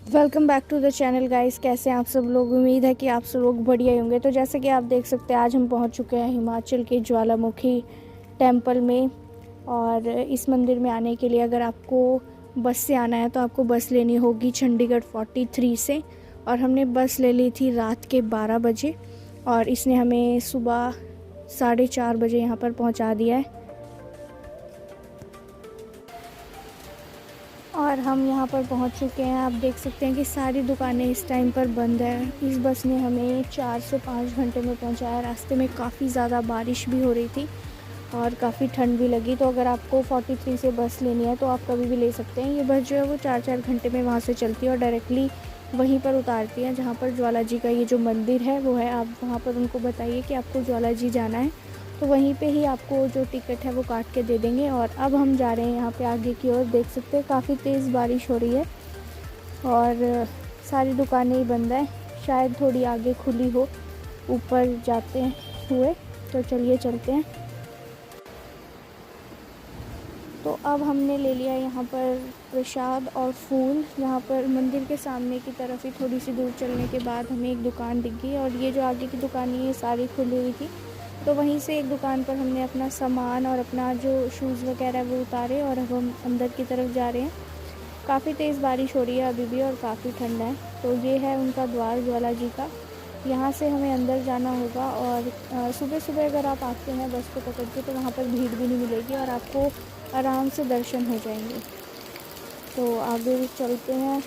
Welcome back to the channel guys. कैसे हैं आप सब लोग? उम्मीद है कि आप सब लोग बढ़िया ही होंगे। तो जैसे कि आप देख सकते हैं, आज हम पहुंच चुके हैं हिमाचल के ज्वालामुखी टेंपल में। और इस मंदिर में आने के लिए अगर आपको बस से आना है तो आपको बस लेनी होगी चंडीगढ़ 43 से। और हमने बस ले ली थी रात के 12 बजे और इसने हमें सुबह 4:30 बजे यहाँ पर पहुँचा दिया है। और हम यहाँ पर पहुँच चुके हैं। आप देख सकते हैं कि सारी दुकानें इस टाइम पर बंद है। इस बस ने हमें 4 से 5 घंटे में पहुँचाया। रास्ते में काफ़ी ज़्यादा बारिश भी हो रही थी और काफ़ी ठंड भी लगी। तो अगर आपको 43 से बस लेनी है तो आप कभी भी ले सकते हैं। ये बस जो है वो 4-4 घंटे में वहाँ से चलती है और डायरेक्टली वहीं पर उतारती है जहाँ पर ज्वाला जी का ये जो मंदिर है वो है। आप वहाँ पर उनको बताइए कि आपको ज्वाला जी जाना है तो वहीं पे ही आपको जो टिकट है वो काट के दे देंगे। और अब हम जा रहे हैं यहाँ पे आगे की ओर। देख सकते हैं काफ़ी तेज़ बारिश हो रही है और सारी दुकानें ही बंद है। शायद थोड़ी आगे खुली हो ऊपर जाते हुए। तो चलिए चलते हैं। तो अब हमने ले लिया यहाँ पर प्रसाद और फूल। यहाँ पर मंदिर के सामने की तरफ ही थोड़ी सी दूर चलने के बाद हमें एक दुकान दिख गई और ये जो आगे की दुकान है ये सारी खुली हुई थी। तो वहीं से एक दुकान पर हमने अपना सामान और अपना जो शूज़ वगैरह वो उतारे और अब हम अंदर की तरफ जा रहे हैं। काफ़ी तेज़ बारिश हो रही है अभी भी और काफ़ी ठंडा है। तो ये है उनका द्वार ज्वाला जी का। यहाँ से हमें अंदर जाना होगा और सुबह सुबह अगर आप आते हैं बस को पकड़ के तो वहाँ पर भीड़ भी नहीं मिलेगी और आपको आराम से दर्शन हो जाएंगे। तो आगे चलते हैं।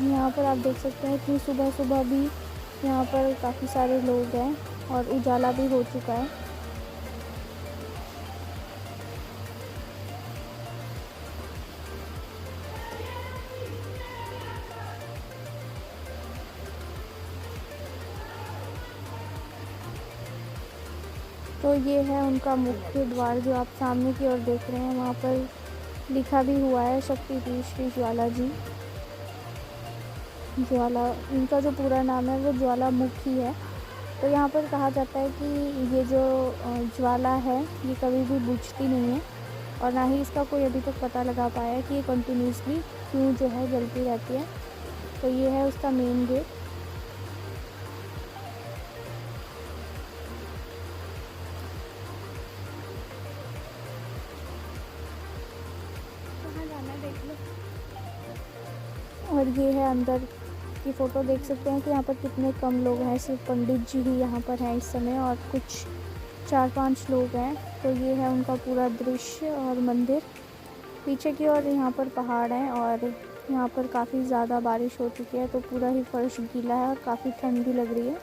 यहाँ पर आप देख सकते हैं कि सुबह सुबह भी यहाँ पर काफ़ी सारे लोग हैं और उजाला भी हो चुका है। तो ये है उनका मुख्य द्वार जो आप सामने की ओर देख रहे हैं। वहाँ पर लिखा भी हुआ है शक्तिपीठ श्री ज्वाला जी। ज्वाला इनका जो पूरा नाम है वो ज्वालामुखी है। तो यहाँ पर कहा जाता है कि ये जो ज्वाला है ये कभी भी बुझती नहीं है और ना ही इसका कोई अभी तक पता लगा पाया है कि ये कंटिन्यूसली क्यों जो है जलती रहती है। तो ये है उसका मेन गेट। कहाँ जाना है देख लो। और ये है अंदर की फ़ोटो। देख सकते हैं कि यहाँ पर कितने कम लोग हैं। सिर्फ पंडित जी ही यहाँ पर हैं इस समय और कुछ 4-5 लोग हैं। तो ये है उनका पूरा दृश्य और मंदिर। पीछे की ओर यहाँ पर पहाड़ हैं और यहाँ पर काफ़ी ज़्यादा बारिश हो चुकी है तो पूरा ही फर्श गीला है और काफ़ी ठंड भी लग रही है।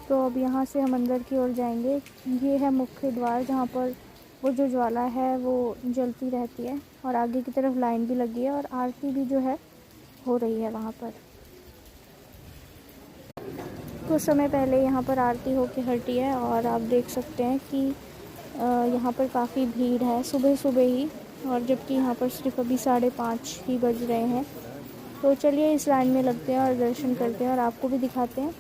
तो अब यहाँ से हम अंदर की ओर जाएंगे। ये है मुख्य द्वार जहाँ पर वो जो ज्वाला है वो जलती रहती है और आगे की तरफ लाइन भी लगी है और आरती भी जो है हो रही है वहाँ पर। कुछ समय पहले यहाँ पर आरती होके हटी है और आप देख सकते हैं कि यहाँ पर काफ़ी भीड़ है सुबह सुबह ही। और जबकि यहाँ पर सिर्फ अभी 5:30 ही बज रहे हैं। तो चलिए इस लाइन में लगते हैं और दर्शन करते हैं और आपको भी दिखाते हैं।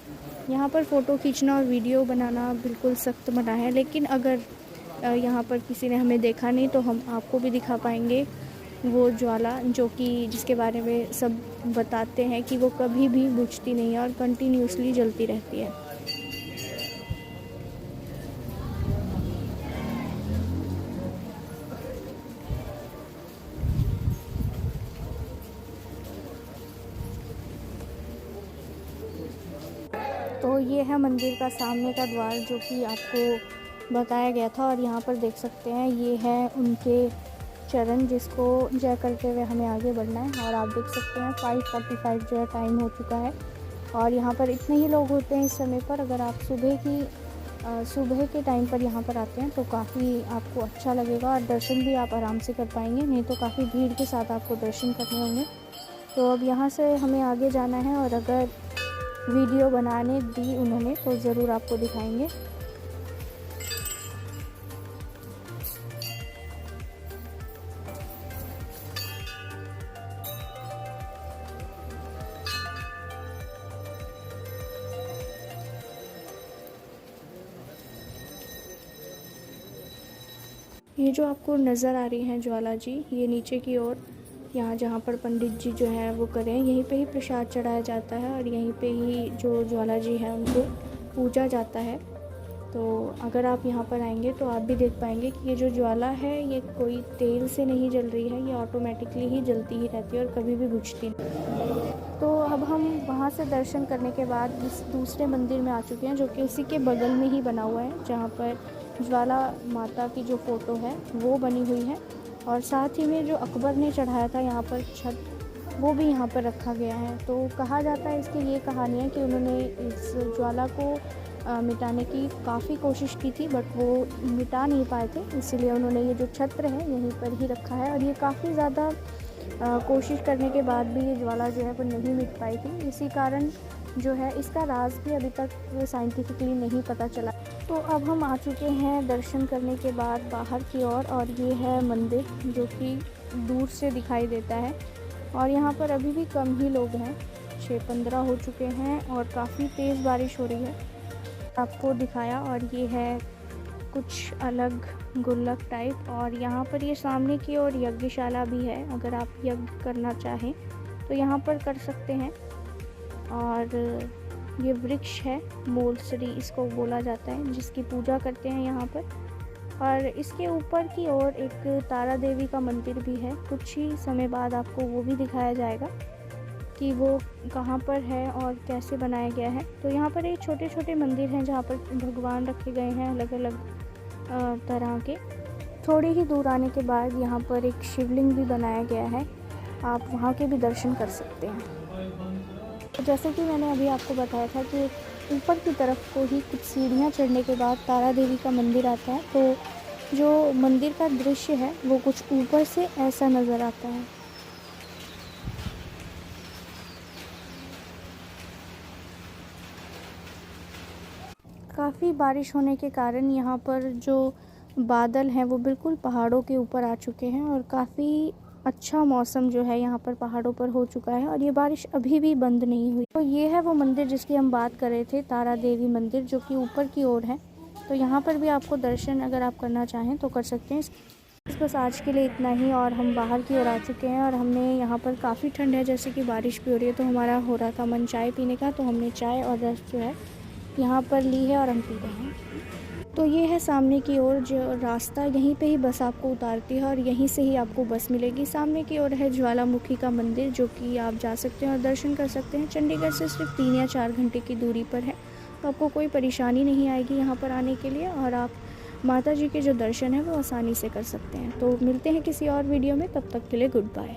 यहाँ पर फ़ोटो खींचना और वीडियो बनाना बिल्कुल सख्त मना है, लेकिन अगर यहाँ पर किसी ने हमें देखा नहीं तो हम आपको भी दिखा पाएंगे वो ज्वाला जो कि जिसके बारे में सब बताते हैं कि वो कभी भी बुझती नहीं है और कंटिन्यूसली जलती रहती है। तो ये है मंदिर का सामने का द्वार जो कि आपको बताया गया था। और यहाँ पर देख सकते हैं ये है उनके चरण जिसको जय करते हुए हमें आगे बढ़ना है। और आप देख सकते हैं 5:45 जो है टाइम हो चुका है और यहाँ पर इतने ही लोग होते हैं इस समय पर। अगर आप सुबह के टाइम पर यहाँ पर आते हैं तो काफ़ी आपको अच्छा लगेगा और दर्शन भी आप आराम से कर पाएंगे, नहीं तो काफ़ी भीड़ के साथ आपको दर्शन करने होंगे। तो अब यहाँ से हमें आगे जाना है और अगर वीडियो बनाने दी उन्होंने तो ज़रूर आपको दिखाएंगे। ये जो आपको नज़र आ रही हैं ज्वाला जी, ये नीचे की ओर यहाँ जहाँ पर पंडित जी जो है वो करें, यहीं पे ही प्रसाद चढ़ाया जाता है और यहीं पे ही जो ज्वाला जी हैं उनको पूजा जाता है। तो अगर आप यहाँ पर आएंगे तो आप भी देख पाएंगे कि ये जो ज्वाला है ये कोई तेल से नहीं जल रही है, ये ऑटोमेटिकली ही जलती ही रहती है और कभी भी बुझती नहीं। तो अब हम वहाँ से दर्शन करने के बाद इस दूसरे मंदिर में आ चुके हैं, जो कि उसी के बगल में ही बना हुआ है, जहाँ पर ज्वाला माता की जो फ़ोटो है वो बनी हुई है। और साथ ही में जो अकबर ने चढ़ाया था यहाँ पर छत, वो भी यहाँ पर रखा गया है। तो कहा जाता है इसकी ये कहानी है कि उन्होंने इस ज्वाला को मिटाने की काफ़ी कोशिश की थी, बट वो मिटा नहीं पाए थे, इसीलिए उन्होंने ये जो छत्र है यहीं पर ही रखा है। और ये काफ़ी ज़्यादा कोशिश करने के बाद भी ये ज्वाला जो है वो नहीं मिट पाई थी। इसी कारण जो है इसका राज भी अभी तक साइंटिफिकली नहीं पता चला। तो अब हम आ चुके हैं दर्शन करने के बाद बाहर की ओर, और ये है मंदिर जो कि दूर से दिखाई देता है। और यहाँ पर अभी भी कम ही लोग हैं, 6-15 हो चुके हैं और काफ़ी तेज़ बारिश हो रही है। आपको दिखाया, और ये है कुछ अलग गुल्लक टाइप। और यहाँ पर ये सामने की ओर यज्ञशाला भी है, अगर आप यज्ञ करना चाहें तो यहाँ पर कर सकते हैं। और ये वृक्ष है, मोलसरी इसको बोला जाता है, जिसकी पूजा करते हैं यहाँ पर। और इसके ऊपर की ओर एक तारा देवी का मंदिर भी है, कुछ ही समय बाद आपको वो भी दिखाया जाएगा कि वो कहाँ पर है और कैसे बनाया गया है। तो यहाँ पर एक छोटे छोटे मंदिर हैं जहाँ पर भगवान रखे गए हैं अलग अलग तरह के। थोड़ी ही दूर आने के बाद यहाँ पर एक शिवलिंग भी बनाया गया है, आप वहाँ के भी दर्शन कर सकते हैं। तो जैसे कि मैंने अभी आपको बताया था कि ऊपर की तरफ को ही कुछ सीढ़ियाँ चढ़ने के बाद तारा देवी का मंदिर आता है। तो जो मंदिर का दृश्य है वो कुछ ऊपर से ऐसा नज़र आता है। काफ़ी बारिश होने के कारण यहाँ पर जो बादल हैं वो बिल्कुल पहाड़ों के ऊपर आ चुके हैं, और काफ़ी अच्छा मौसम जो है यहाँ पर पहाड़ों पर हो चुका है, और ये बारिश अभी भी बंद नहीं हुई। तो ये है वो मंदिर जिसकी हम बात कर रहे थे, तारा देवी मंदिर, जो कि ऊपर की ओर है। तो यहाँ पर भी आपको दर्शन अगर आप करना चाहें तो कर सकते हैं। बस आज के लिए इतना ही, और हम बाहर की ओर आ चुके हैं। और हमने यहाँ पर काफ़ी ठंड है, जैसे कि बारिश भी हो रही है, तो हमारा हो रहा था मन चाय पीने का, तो हमने चाय और रस जो है यहाँ पर ली है और हम पी रहे हैं। तो ये है सामने की ओर जो रास्ता, यहीं पे ही बस आपको उतारती है और यहीं से ही आपको बस मिलेगी। सामने की ओर है ज्वालामुखी का मंदिर, जो कि आप जा सकते हैं और दर्शन कर सकते हैं। चंडीगढ़ से सिर्फ 3 या 4 घंटे की दूरी पर है, तो आपको कोई परेशानी नहीं आएगी यहाँ पर आने के लिए, और आप माता जी के जो दर्शन है वो आसानी से कर सकते हैं। तो मिलते हैं किसी और वीडियो में, तब तक के लिए गुड बाय।